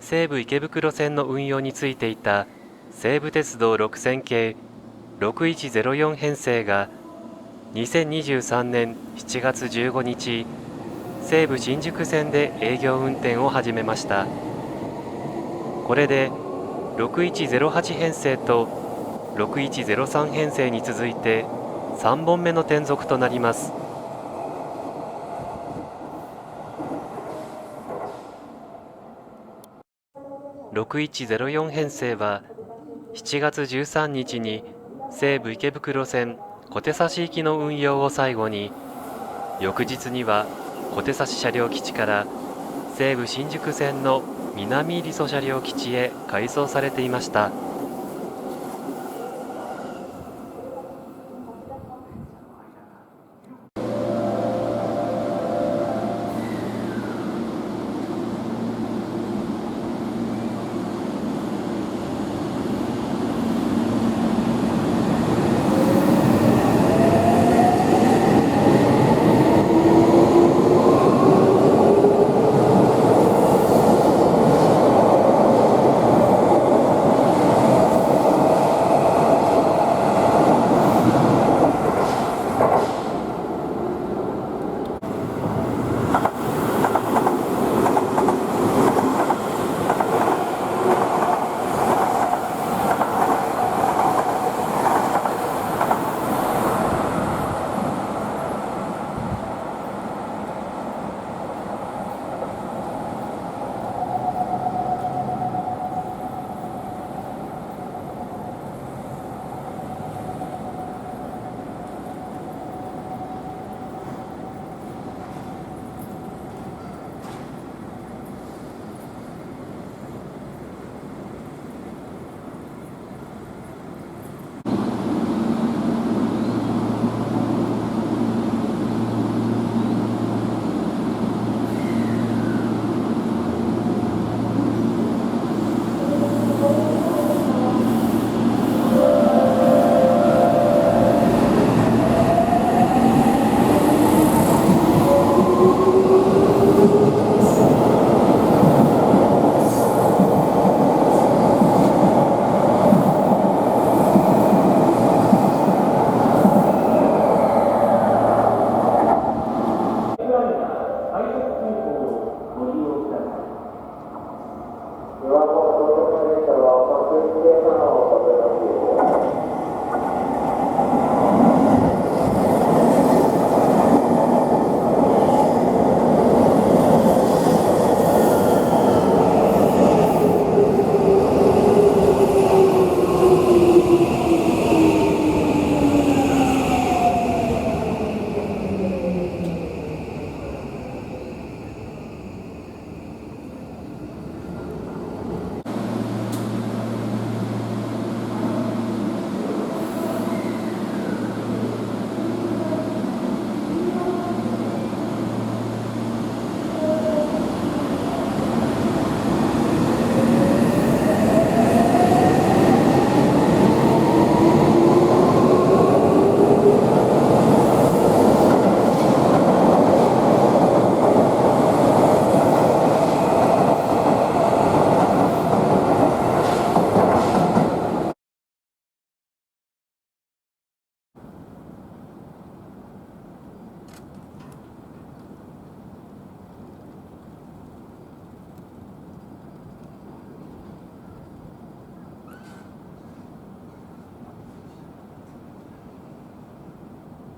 西武池袋線の運用についていた西武鉄道6000系6104編成が2023年7月15日、西武新宿線で営業運転を始めました。これで6108編成と6103編成に続いて3本目の転属となります。6104編成は7月13日に西武池袋線小手指行きの運用を最後に、翌日には小手指車両基地から西武新宿線の南入曽車両基地へ改装されていました。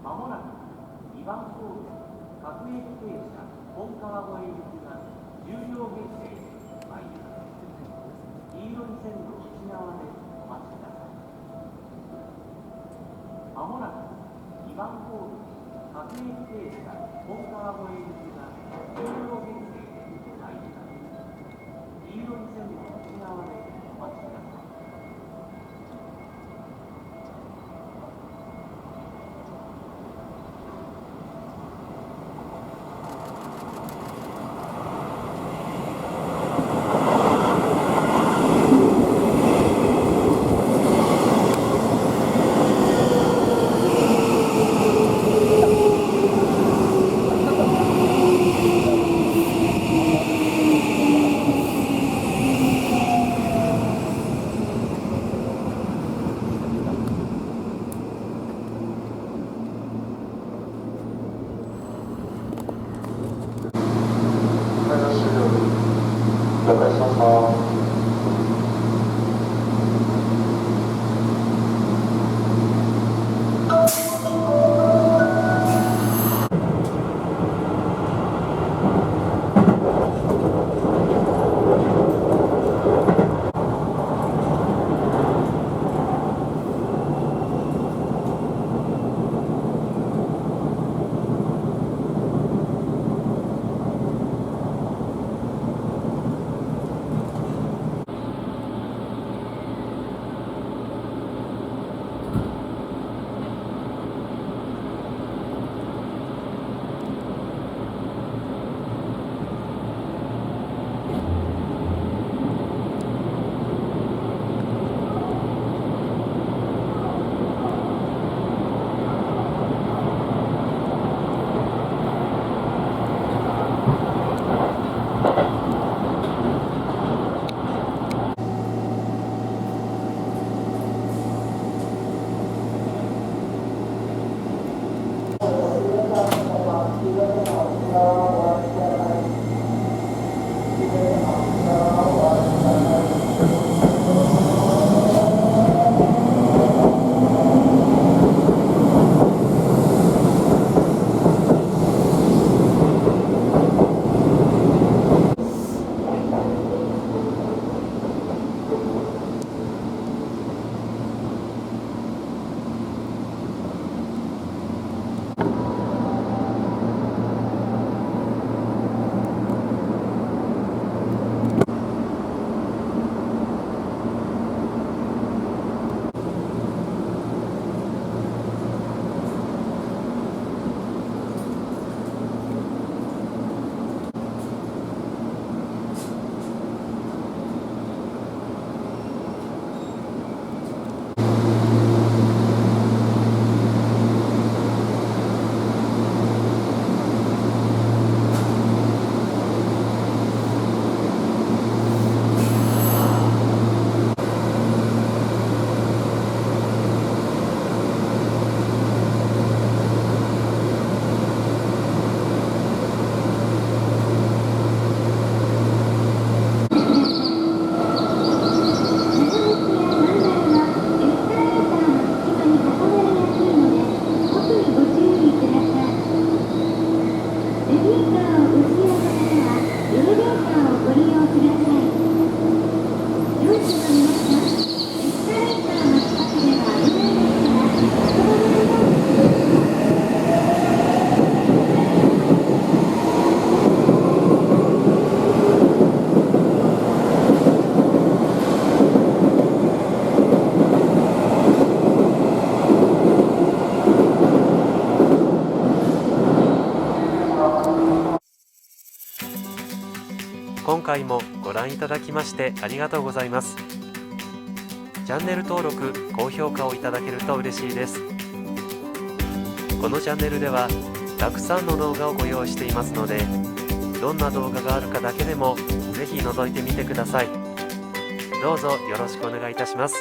まもなく2番ホール各駅停車本川越行きが10両編成で参ります。黄色い線の内側でお待ちください。まもなく2番ホール各駅停車本川越行きが10両編成で参ります。黄色い線の内側でお待ちください。回もご覧いただきましてありがとうございます。チャンネル登録、高評価をいただけると嬉しいです。このチャンネルではたくさんの動画をご用意していますので、どんな動画があるかだけでもぜひ覗いてみてください。どうぞよろしくお願いいたします。